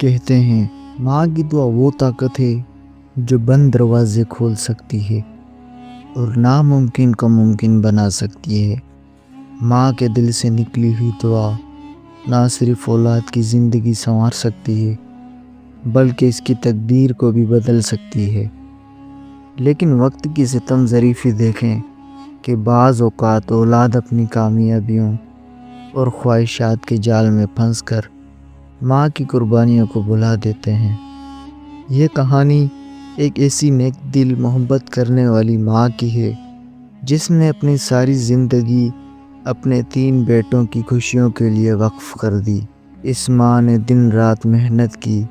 کہتے ہیں ماں کی دعا وہ طاقت ہے جو بند دروازے کھول سکتی ہے اور ناممکن کو ممکن بنا سکتی ہے۔ ماں کے دل سے نکلی ہوئی دعا نہ صرف اولاد کی زندگی سنوار سکتی ہے بلکہ اس کی تقدیر کو بھی بدل سکتی ہے۔ لیکن وقت کی ستم ظریفی دیکھیں کہ بعض اوقات اولاد اپنی کامیابیوں اور خواہشات کے جال میں پھنس کر ماں کی قربانیوں کو بھلا دیتے ہیں۔ یہ کہانی ایک ایسی نیک دل محبت کرنے والی ماں کی ہے جس نے اپنی ساری زندگی اپنے 3 بیٹوں کی خوشیوں کے لیے وقف کر دی۔ اس ماں نے دن رات محنت کی،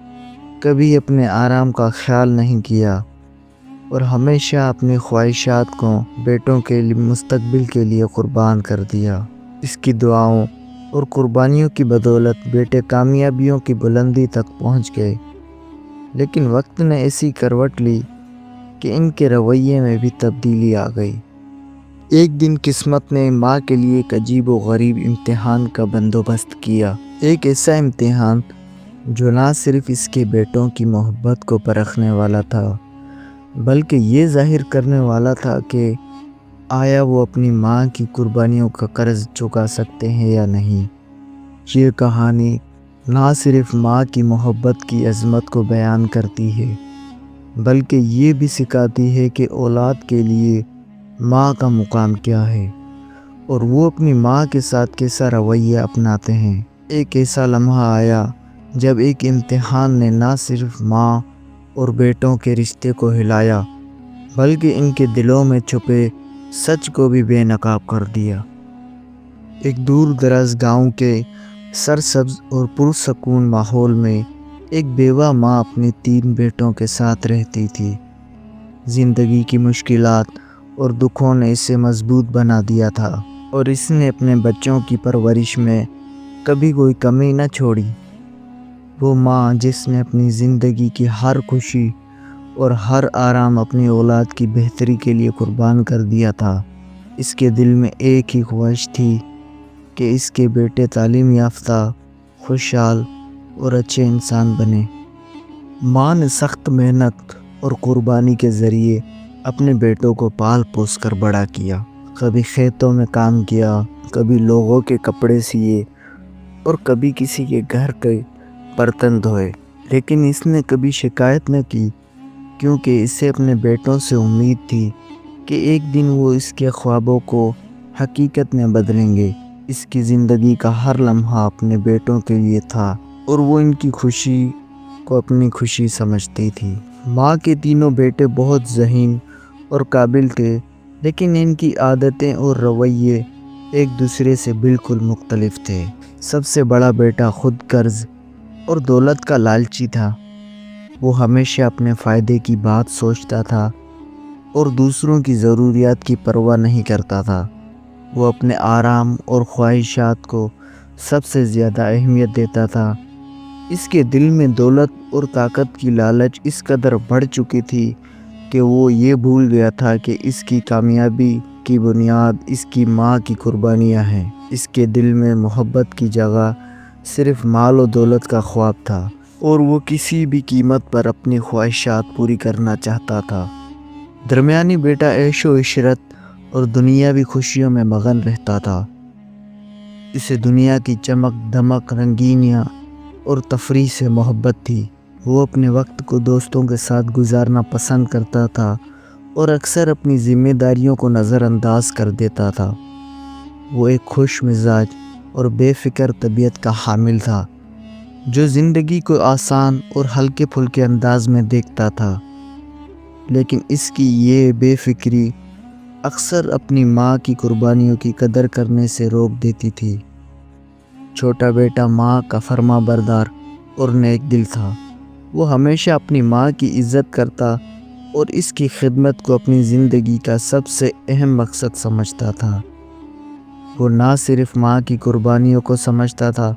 کبھی اپنے آرام کا خیال نہیں کیا اور ہمیشہ اپنی خواہشات کو بیٹوں کے مستقبل کے لیے قربان کر دیا۔ اس کی دعاؤں اور قربانیوں کی بدولت بیٹے کامیابیوں کی بلندی تک پہنچ گئے، لیکن وقت نے ایسی کروٹ لی کہ ان کے رویے میں بھی تبدیلی آ گئی۔ ایک دن قسمت نے ماں کے لیے ایک عجیب و غریب امتحان کا بندوبست کیا۔ ایک ایسا امتحان جو نہ صرف اس کے بیٹوں کی محبت کو پرکھنے والا تھا بلکہ یہ ظاہر کرنے والا تھا کہ آیا وہ اپنی ماں کی قربانیوں کا قرض چکا سکتے ہیں یا نہیں۔ یہ کہانی نہ صرف ماں کی محبت کی عظمت کو بیان کرتی ہے بلکہ یہ بھی سکھاتی ہے کہ اولاد کے لیے ماں کا مقام کیا ہے اور وہ اپنی ماں کے ساتھ کیسا رویہ اپناتے ہیں۔ ایک ایسا لمحہ آیا جب ایک امتحان نے نہ صرف ماں اور بیٹوں کے رشتے کو ہلایا بلکہ ان کے دلوں میں چھپے سچ کو بھی بے نقاب کر دیا۔ ایک دور دراز گاؤں کے سرسبز اور پرسکون ماحول میں ایک بیوہ ماں اپنے 3 بیٹوں کے ساتھ رہتی تھی۔ زندگی کی مشکلات اور دکھوں نے اسے مضبوط بنا دیا تھا اور اس نے اپنے بچوں کی پرورش میں کبھی کوئی کمی نہ چھوڑی۔ وہ ماں جس نے اپنی زندگی کی ہر خوشی اور ہر آرام اپنی اولاد کی بہتری کے لیے قربان کر دیا تھا۔ اس کے دل میں ایک ہی خواہش تھی کہ اس کے بیٹے تعلیم یافتہ، خوشحال اور اچھے انسان بنے۔ ماں نے سخت محنت اور قربانی کے ذریعے اپنے بیٹوں کو پال پوس کر بڑا کیا۔ کبھی کھیتوں میں کام کیا، کبھی لوگوں کے کپڑے سیے اور کبھی کسی کے گھر کے برتن دھوئے، لیکن اس نے کبھی شکایت نہ کی کیونکہ اسے اپنے بیٹوں سے امید تھی کہ ایک دن وہ اس کے خوابوں کو حقیقت میں بدلیں گے۔ اس کی زندگی کا ہر لمحہ اپنے بیٹوں کے لیے تھا اور وہ ان کی خوشی کو اپنی خوشی سمجھتی تھی۔ ماں کے تینوں بیٹے بہت ذہین اور قابل تھے، لیکن ان کی عادتیں اور رویے ایک دوسرے سے بالکل مختلف تھے۔ سب سے بڑا بیٹا خود قرض اور دولت کا لالچی تھا۔ وہ ہمیشہ اپنے فائدے کی بات سوچتا تھا اور دوسروں کی ضروریات کی پرواہ نہیں کرتا تھا۔ وہ اپنے آرام اور خواہشات کو سب سے زیادہ اہمیت دیتا تھا۔ اس کے دل میں دولت اور طاقت کی لالچ اس قدر بڑھ چکی تھی کہ وہ یہ بھول گیا تھا کہ اس کی کامیابی کی بنیاد اس کی ماں کی قربانیاں ہیں۔ اس کے دل میں محبت کی جگہ صرف مال و دولت کا خواب تھا اور وہ کسی بھی قیمت پر اپنی خواہشات پوری کرنا چاہتا تھا۔ درمیانی بیٹا عیش و عشرت اور دنیاوی خوشیوں میں مگن رہتا تھا۔ اسے دنیا کی چمک دمک، رنگینیاں اور تفریح سے محبت تھی۔ وہ اپنے وقت کو دوستوں کے ساتھ گزارنا پسند کرتا تھا اور اکثر اپنی ذمہ داریوں کو نظر انداز کر دیتا تھا۔ وہ ایک خوش مزاج اور بے فکر طبیعت کا حامل تھا جو زندگی کو آسان اور ہلکے پھلکے انداز میں دیکھتا تھا، لیکن اس کی یہ بے فکری اکثر اپنی ماں کی قربانیوں کی قدر کرنے سے روک دیتی تھی۔ چھوٹا بیٹا ماں کا فرما بردار اور نیک دل تھا۔ وہ ہمیشہ اپنی ماں کی عزت کرتا اور اس کی خدمت کو اپنی زندگی کا سب سے اہم مقصد سمجھتا تھا۔ وہ نہ صرف ماں کی قربانیوں کو سمجھتا تھا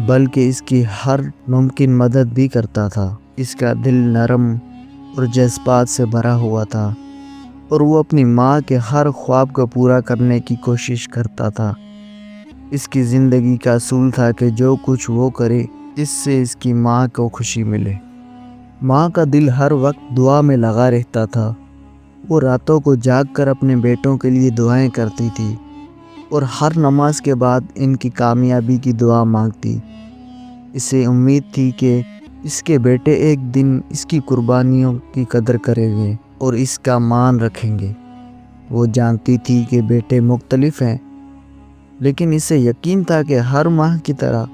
بلکہ اس کی ہر ممکن مدد بھی کرتا تھا۔ اس کا دل نرم اور جذبات سے بھرا ہوا تھا اور وہ اپنی ماں کے ہر خواب کو پورا کرنے کی کوشش کرتا تھا۔ اس کی زندگی کا اصول تھا کہ جو کچھ وہ کرے اس سے اس کی ماں کو خوشی ملے۔ ماں کا دل ہر وقت دعا میں لگا رہتا تھا۔ وہ راتوں کو جاگ کر اپنے بیٹوں کے لیے دعائیں کرتی تھی اور ہر نماز کے بعد ان کی کامیابی کی دعا مانگتی۔ اسے امید تھی کہ اس کے بیٹے ایک دن اس کی قربانیوں کی قدر کریں گے اور اس کا مان رکھیں گے۔ وہ جانتی تھی کہ بیٹے مختلف ہیں، لیکن اسے یقین تھا کہ ہر ماں کی طرح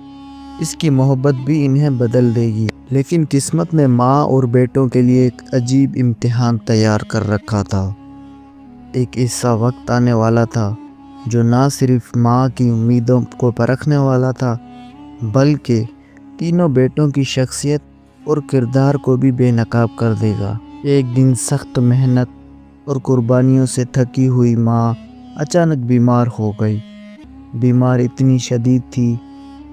اس کی محبت بھی انہیں بدل دے گی۔ لیکن قسمت نے ماں اور بیٹوں کے لیے ایک عجیب امتحان تیار کر رکھا تھا۔ ایک ایسا وقت آنے والا تھا جو نہ صرف ماں کی امیدوں کو پرکھنے والا تھا، بلکہ تینوں بیٹوں کی شخصیت اور کردار کو بھی بے نقاب کر دے گا۔ ایک دن سخت محنت اور قربانیوں سے تھکی ہوئی ماں اچانک بیمار ہو گئی۔ بیمار اتنی شدید تھی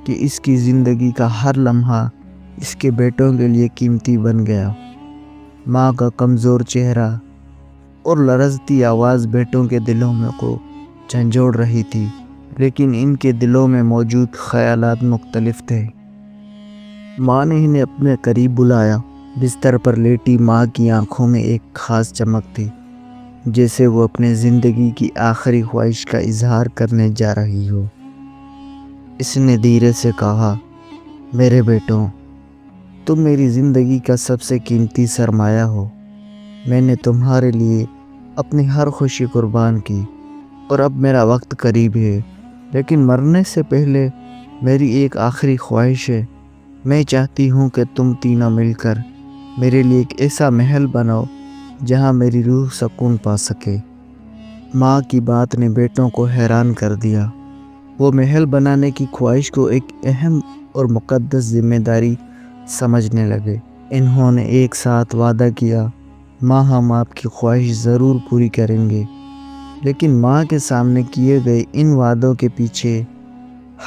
کہ اس کی زندگی کا ہر لمحہ اس کے بیٹوں کے لیے قیمتی بن گیا۔ ماں کا کمزور چہرہ اور لرزتی آواز بیٹوں کے دلوں میں کو جھنجھوڑ رہی تھی، لیکن ان کے دلوں میں موجود خیالات مختلف تھے۔ ماں نے انہیں اپنے قریب بلایا۔ بستر پر لیٹی ماں کی آنکھوں میں ایک خاص چمک تھی، جیسے وہ اپنے زندگی کی آخری خواہش کا اظہار کرنے جا رہی ہو۔ اس نے دھیرے سے کہا، میرے بیٹوں، تم میری زندگی کا سب سے قیمتی سرمایہ ہو۔ میں نے تمہارے لیے اپنی ہر خوشی قربان کی اور اب میرا وقت قریب ہے، لیکن مرنے سے پہلے میری ایک آخری خواہش ہے۔ میں چاہتی ہوں کہ تم تینوں مل کر میرے لیے ایک ایسا محل بناؤ جہاں میری روح سکون پا سکے۔ ماں کی بات نے بیٹوں کو حیران کر دیا۔ وہ محل بنانے کی خواہش کو ایک اہم اور مقدس ذمہ داری سمجھنے لگے۔ انہوں نے ایک ساتھ وعدہ کیا، ماں ہم آپ کی خواہش ضرور پوری کریں گے۔ لیکن ماں کے سامنے کیے گئے ان وعدوں کے پیچھے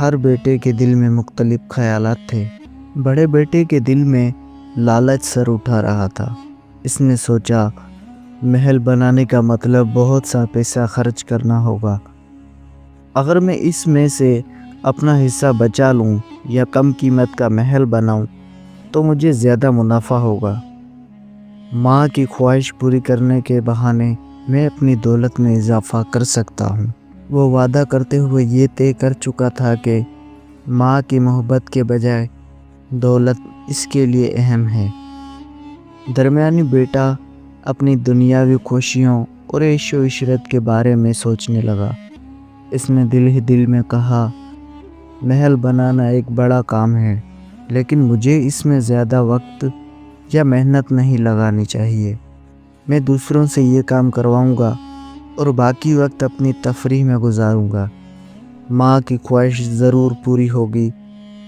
ہر بیٹے کے دل میں مختلف خیالات تھے۔ بڑے بیٹے کے دل میں لالچ سر اٹھا رہا تھا۔ اس نے سوچا، محل بنانے کا مطلب بہت سا پیسہ خرچ کرنا ہوگا۔ اگر میں اس میں سے اپنا حصہ بچا لوں یا کم قیمت کا محل بناؤں تو مجھے زیادہ منافع ہوگا۔ ماں کی خواہش پوری کرنے کے بہانے میں اپنی دولت میں اضافہ کر سکتا ہوں۔ وہ وعدہ کرتے ہوئے یہ طے کر چکا تھا کہ ماں کی محبت کے بجائے دولت اس کے لیے اہم ہے۔ درمیانی بیٹا اپنی دنیاوی خوشیوں اور عیش و عشرت کے بارے میں سوچنے لگا۔ اس نے دل ہی دل میں کہا، محل بنانا ایک بڑا کام ہے، لیکن مجھے اس میں زیادہ وقت یا محنت نہیں لگانی چاہیے۔ میں دوسروں سے یہ کام کرواؤں گا اور باقی وقت اپنی تفریح میں گزاروں گا۔ ماں کی خواہش ضرور پوری ہوگی،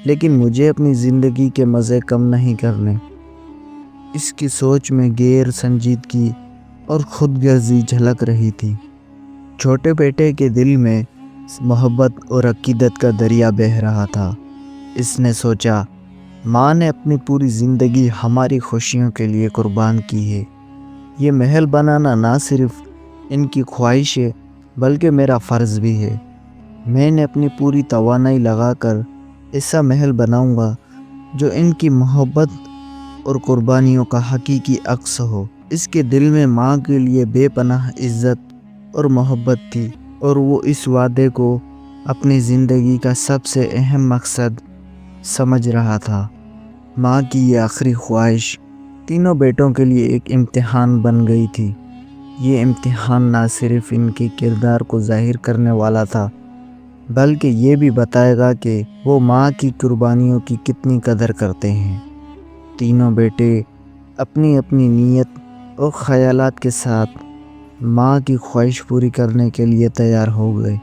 لیکن مجھے اپنی زندگی کے مزے کم نہیں کرنے۔ اس کی سوچ میں غیر سنجیدگی اور خود غرضی جھلک رہی تھی۔ چھوٹے بیٹے کے دل میں محبت اور عقیدت کا دریا بہہ رہا تھا۔ اس نے سوچا، ماں نے اپنی پوری زندگی ہماری خوشیوں کے لیے قربان کی ہے۔ یہ محل بنانا نہ صرف ان کی خواہش ہے بلکہ میرا فرض بھی ہے۔ میں نے اپنی پوری توانائی لگا کر ایسا محل بناؤں گا جو ان کی محبت اور قربانیوں کا حقیقی عکس ہو۔ اس کے دل میں ماں کے لیے بے پناہ عزت اور محبت تھی، اور وہ اس وعدے کو اپنی زندگی کا سب سے اہم مقصد سمجھ رہا تھا۔ ماں کی یہ آخری خواہش تینوں بیٹوں کے لیے ایک امتحان بن گئی تھی۔ یہ امتحان نہ صرف ان کے کردار کو ظاہر کرنے والا تھا، بلکہ یہ بھی بتائے گا کہ وہ ماں کی قربانیوں کی کتنی قدر کرتے ہیں۔ تینوں بیٹے اپنی اپنی نیت اور خیالات کے ساتھ ماں کی خواہش پوری کرنے کے لیے تیار ہو گئے،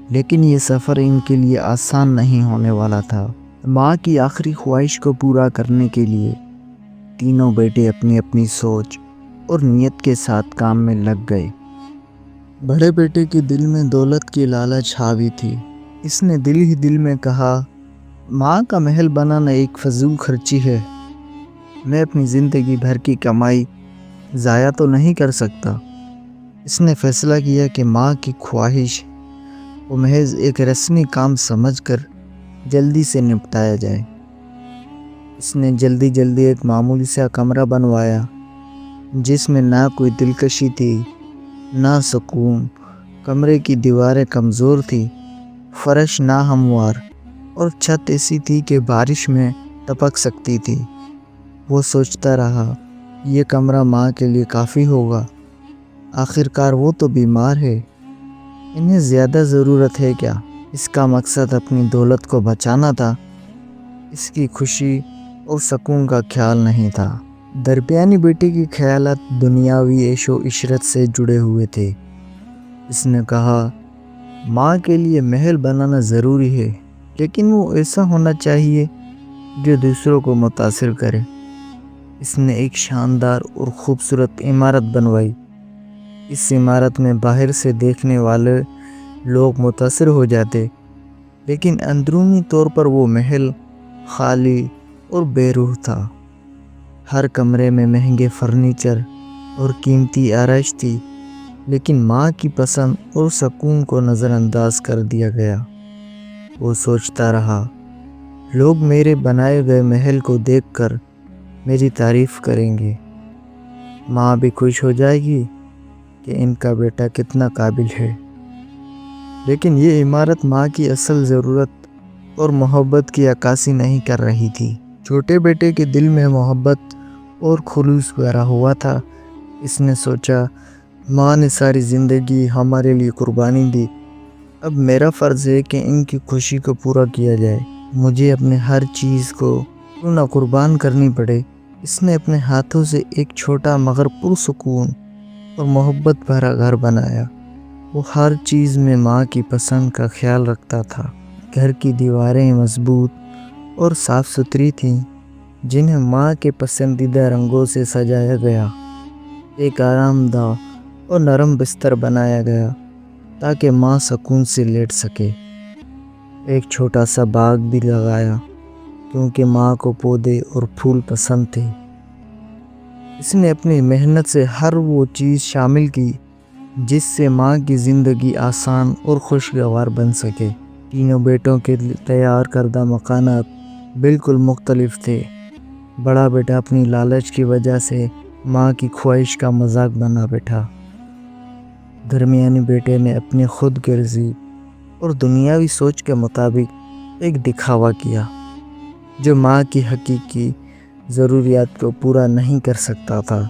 لیکن یہ سفر ان کے لیے آسان نہیں ہونے والا تھا۔ ماں کی آخری خواہش کو پورا کرنے کے لیے تینوں بیٹے اپنی اپنی سوچ اور نیت کے ساتھ کام میں لگ گئے۔ بڑے بیٹے کے دل میں دولت کی لالچ حاوی تھی۔ اس نے دل ہی دل میں کہا، ماں کا محل بنانا ایک فضول خرچی ہے۔ میں اپنی زندگی بھر کی کمائی ضائع تو نہیں کر سکتا۔ اس نے فیصلہ کیا کہ ماں کی خواہش وہ محض ایک رسمی کام سمجھ کر جلدی سے نپٹایا جائے۔ اس نے جلدی جلدی ایک معمولی سا کمرہ بنوایا جس میں نہ کوئی دلکشی تھی نہ سکون۔ کمرے کی دیواریں کمزور تھی، فرش ناہموار اور چھت ایسی تھی کہ بارش میں ٹپک سکتی تھی۔ وہ سوچتا رہا، یہ کمرہ ماں کے لیے کافی ہوگا، آخرکار وہ تو بیمار ہے، انہیں زیادہ ضرورت ہے کیا؟ اس کا مقصد اپنی دولت کو بچانا تھا، اس کی خوشی اور سکون کا خیال نہیں تھا۔ درمیانی بیٹے کے خیالات دنیاوی عیش و عشرت سے جڑے ہوئے تھے۔ اس نے کہا، ماں کے لیے محل بنانا ضروری ہے، لیکن وہ ایسا ہونا چاہیے جو دوسروں کو متاثر کرے۔ اس نے ایک شاندار اور خوبصورت عمارت بنوائی۔ اس عمارت میں باہر سے دیکھنے والے لوگ متاثر ہو جاتے، لیکن اندرونی طور پر وہ محل خالی اور بے روح تھا۔ ہر کمرے میں مہنگے فرنیچر اور قیمتی آرائش تھی، لیکن ماں کی پسند اور سکون کو نظر انداز کر دیا گیا۔ وہ سوچتا رہا، لوگ میرے بنائے گئے محل کو دیکھ کر میری تعریف کریں گے، ماں بھی خوش ہو جائے گی کہ ان کا بیٹا کتنا قابل ہے۔ لیکن یہ عمارت ماں کی اصل ضرورت اور محبت کی عکاسی نہیں کر رہی تھی۔ چھوٹے بیٹے کے دل میں محبت اور خلوص بھرا ہوا تھا۔ اس نے سوچا، ماں نے ساری زندگی ہمارے لیے قربانی دی، اب میرا فرض ہے کہ ان کی خوشی کو پورا کیا جائے، مجھے اپنے ہر چیز کو کیوں نہ قربان کرنی پڑے۔ اس نے اپنے ہاتھوں سے ایک چھوٹا مگر پرسکون اور محبت بھرا گھر بنایا۔ وہ ہر چیز میں ماں کی پسند کا خیال رکھتا تھا۔ گھر کی دیواریں مضبوط اور صاف ستھری تھیں، جنہیں ماں کے پسندیدہ رنگوں سے سجایا گیا۔ ایک آرام دہ اور نرم بستر بنایا گیا تاکہ ماں سکون سے لیٹ سکے۔ ایک چھوٹا سا باغ بھی لگایا کیونکہ ماں کو پودے اور پھول پسند تھے۔ اس نے اپنی محنت سے ہر وہ چیز شامل کی جس سے ماں کی زندگی آسان اور خوشگوار بن سکے۔ تینوں بیٹوں کے تیار کردہ مکانات بالکل مختلف تھے۔ بڑا بیٹا اپنی لالچ کی وجہ سے ماں کی خواہش کا مذاق بنا بیٹھا۔ درمیانی بیٹے نے اپنی خود غرضی اور دنیاوی سوچ کے مطابق ایک دکھاوا کیا جو ماں کی حقیقی ضروریات کو پورا نہیں کر سکتا تھا،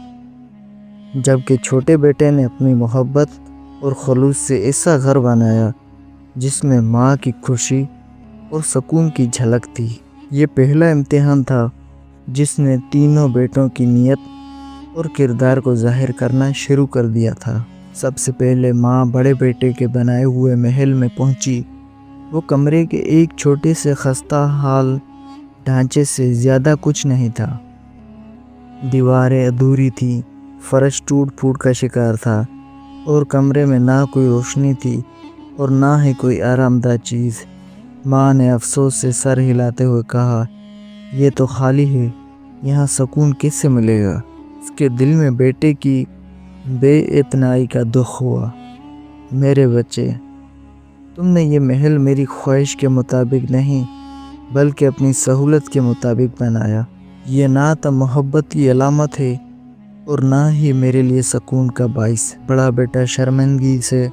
جبکہ چھوٹے بیٹے نے اپنی محبت اور خلوص سے ایسا گھر بنایا جس میں ماں کی خوشی اور سکون کی جھلک تھی۔ یہ پہلا امتحان تھا جس نے تینوں بیٹوں کی نیت اور کردار کو ظاہر کرنا شروع کر دیا تھا۔ سب سے پہلے ماں بڑے بیٹے کے بنائے ہوئے محل میں پہنچی۔ وہ کمرے کے ایک چھوٹے سے خستہ حال ڈھانچے سے زیادہ کچھ نہیں تھا۔ دیواریں ادھوری تھیں، فرش ٹوٹ پھوٹ کا شکار تھا اور کمرے میں نہ کوئی روشنی تھی اور نہ ہی کوئی آرام دہ چیز۔ ماں نے افسوس سے سر ہلاتے ہوئے کہا، یہ تو خالی ہے، یہاں سکون کیسے ملے گا؟ اس کے دل میں بیٹے کی بے اعتنائی کا دکھ ہوا۔ میرے بچے، تم نے یہ محل میری خواہش کے مطابق نہیں بلکہ اپنی سہولت کے مطابق بنایا۔ یہ نہ تو محبت کی علامت ہے اور نہ ہی میرے لیے سکون کا باعث۔ بڑا بیٹا شرمندگی سے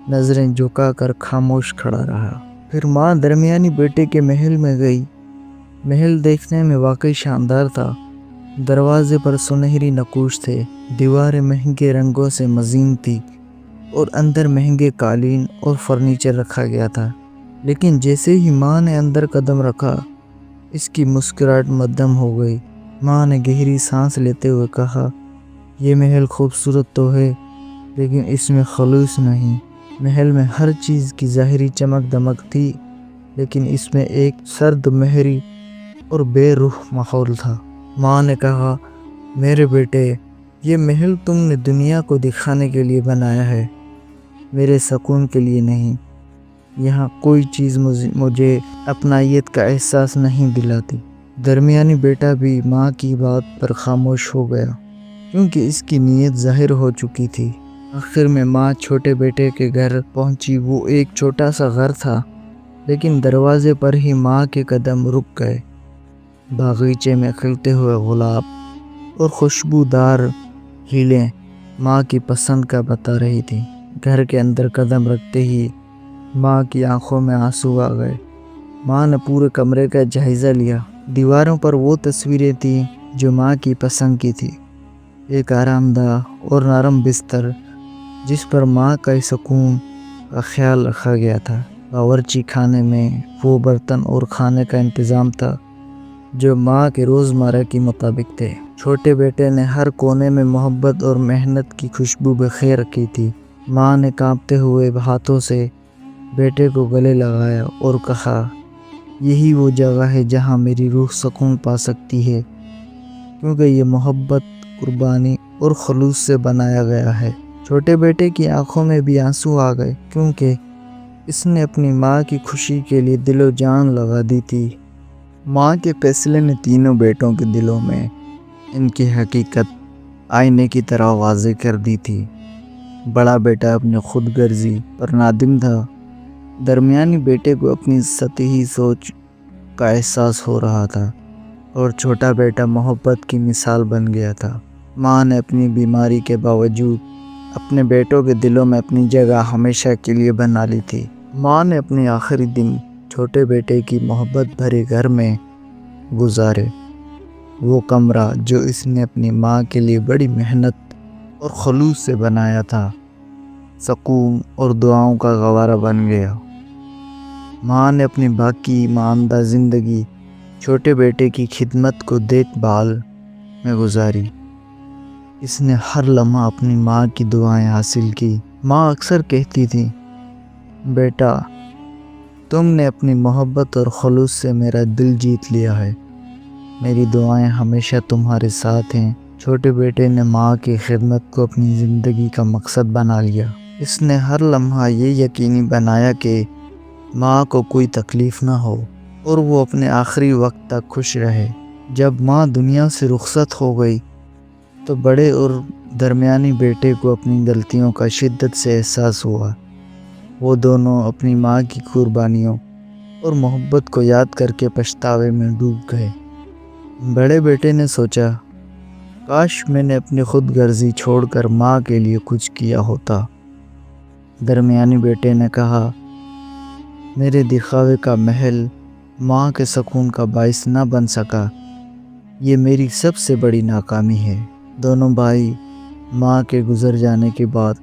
نظریں جھکا کر خاموش کھڑا رہا۔ پھر ماں درمیانی بیٹے کے محل میں گئی۔ محل دیکھنے میں واقعی شاندار تھا۔ دروازے پر سنہری نقوش تھے، دیواریں مہنگے رنگوں سے مزین تھی اور اندر مہنگے قالین اور فرنیچر رکھا گیا تھا۔ لیکن جیسے ہی ماں نے اندر قدم رکھا، اس کی مسکراہٹ مدھم ہو گئی۔ ماں نے گہری سانس لیتے ہوئے کہا، یہ محل خوبصورت تو ہے لیکن اس میں خلوص نہیں۔ محل میں ہر چیز کی ظاہری چمک دمک تھی، لیکن اس میں ایک سرد مہری اور بے روح ماحول تھا۔ ماں نے کہا، میرے بیٹے، یہ محل تم نے دنیا کو دکھانے کے لیے بنایا ہے، میرے سکون کے لیے نہیں۔ یہاں کوئی چیز مجھے اپنائیت کا احساس نہیں دلاتی۔ درمیانی بیٹا بھی ماں کی بات پر خاموش ہو گیا کیونکہ اس کی نیت ظاہر ہو چکی تھی۔ آخر میں ماں چھوٹے بیٹے کے گھر پہنچی۔ وہ ایک چھوٹا سا گھر تھا، لیکن دروازے پر ہی ماں کے قدم رک گئے۔ باغیچے میں کھلتے ہوئے گلاب اور خوشبودار ہیلیں ماں کی پسند کا بتا رہی تھی۔ گھر کے اندر قدم رکھتے ہی ماں کی آنکھوں میں آنسو آ گئے۔ ماں نے پورے کمرے کا جائزہ لیا۔ دیواروں پر وہ تصویریں تھیں جو ماں کی پسند کی تھی۔ ایک آرام دہ اور نرم بستر جس پر ماں کا سکون کا خیال رکھا گیا تھا۔ باورچی خانے میں وہ برتن اور کھانے کا انتظام تھا جو ماں کے روزمرہ کے مطابق تھے۔ چھوٹے بیٹے نے ہر کونے میں محبت اور محنت کی خوشبو بخیر رکھی تھی۔ ماں نے کانپتے ہوئے ہاتھوں سے بیٹے کو گلے لگایا اور کہا، یہی وہ جگہ ہے جہاں میری روح سکون پا سکتی ہے، کیونکہ یہ محبت، قربانی اور خلوص سے بنایا گیا ہے۔ چھوٹے بیٹے کی آنکھوں میں بھی آنسو آ گئے، کیونکہ اس نے اپنی ماں کی خوشی کے لیے دل و جان لگا دی تھی۔ ماں کے فیصلے نے تینوں بیٹوں کے دلوں میں ان کی حقیقت آئینے کی طرح واضح کر دی تھی۔ بڑا بیٹا اپنی خود غرضی پر نادم تھا۔ درمیانی بیٹے کو اپنی سطحی سوچ کا احساس ہو رہا تھا اور چھوٹا بیٹا محبت کی مثال بن گیا تھا۔ ماں نے اپنی بیماری کے باوجود اپنے بیٹوں کے دلوں میں اپنی جگہ ہمیشہ کے لیے بنا لی تھی۔ ماں نے اپنے آخری دن چھوٹے بیٹے کی محبت بھرے گھر میں گزارے۔ وہ کمرہ جو اس نے اپنی ماں کے لیے بڑی محنت اور خلوص سے بنایا تھا، سکون اور دعاؤں کا گہوارہ بن گیا۔ ماں نے اپنی باقی ماندہ زندگی چھوٹے بیٹے کی خدمت کو دیکھ بھال میں گزاری۔ اس نے ہر لمحہ اپنی ماں کی دعائیں حاصل کی۔ ماں اکثر کہتی تھی، بیٹا تم نے اپنی محبت اور خلوص سے میرا دل جیت لیا ہے، میری دعائیں ہمیشہ تمہارے ساتھ ہیں۔ چھوٹے بیٹے نے ماں کی خدمت کو اپنی زندگی کا مقصد بنا لیا۔ اس نے ہر لمحہ یہ یقینی بنایا کہ ماں کو کوئی تکلیف نہ ہو اور وہ اپنے آخری وقت تک خوش رہے۔ جب ماں دنیا سے رخصت ہو گئی تو بڑے اور درمیانی بیٹے کو اپنی غلطیوں کا شدت سے احساس ہوا۔ وہ دونوں اپنی ماں کی قربانیوں اور محبت کو یاد کر کے پچھتاوے میں ڈوب گئے۔ بڑے بیٹے نے سوچا، کاش میں نے اپنی خود غرضی چھوڑ کر ماں کے لیے کچھ کیا ہوتا۔ درمیانی بیٹے نے کہا، میرے دکھاوے کا محل ماں کے سکون کا باعث نہ بن سکا، یہ میری سب سے بڑی ناکامی ہے۔ دونوں بھائی ماں کے گزر جانے کے بعد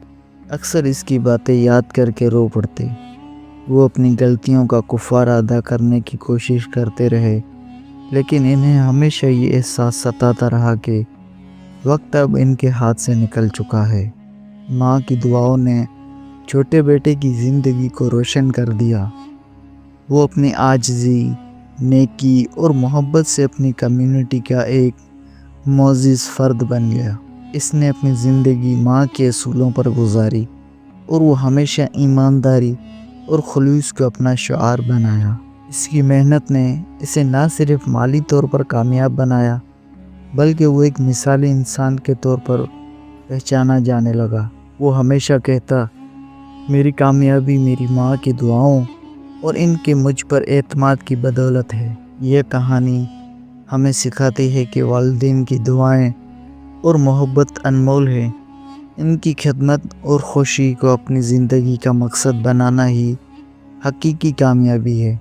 اکثر اس کی باتیں یاد کر کے رو پڑتے۔ وہ اپنی غلطیوں کا کفارہ ادا کرنے کی کوشش کرتے رہے، لیکن انہیں ہمیشہ یہ احساس ستاتا رہا کہ وقت اب ان کے ہاتھ سے نکل چکا ہے۔ ماں کی دعاؤں نے چھوٹے بیٹے کی زندگی کو روشن کر دیا۔ وہ اپنی عاجزی، نیکی اور محبت سے اپنی کمیونٹی کا ایک معزز فرد بن گیا۔ اس نے اپنی زندگی ماں کے اصولوں پر گزاری اور وہ ہمیشہ ایمانداری اور خلوص کو اپنا شعار بنایا۔ اس کی محنت نے اسے نہ صرف مالی طور پر کامیاب بنایا، بلکہ وہ ایک مثالی انسان کے طور پر پہچانا جانے لگا۔ وہ ہمیشہ کہتا، میری کامیابی میری ماں کی دعاؤں اور ان کے مجھ پر اعتماد کی بدولت ہے۔ یہ کہانی ہمیں سکھاتی ہے کہ والدین کی دعائیں اور محبت انمول ہے۔ ان کی خدمت اور خوشی کو اپنی زندگی کا مقصد بنانا ہی حقیقی کامیابی ہے۔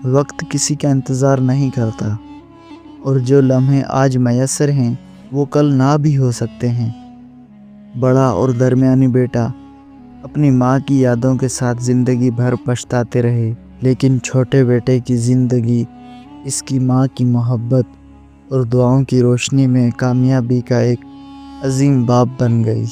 وقت کسی کا انتظار نہیں کرتا، اور جو لمحے آج میسر ہیں وہ کل نہ بھی ہو سکتے ہیں۔ بڑا اور درمیانی بیٹا اپنی ماں کی یادوں کے ساتھ زندگی بھر پچھتاتے رہے، لیکن چھوٹے بیٹے کی زندگی اس کی ماں کی محبت اور دعاؤں کی روشنی میں کامیابی کا ایک عظیم باب بن گئی۔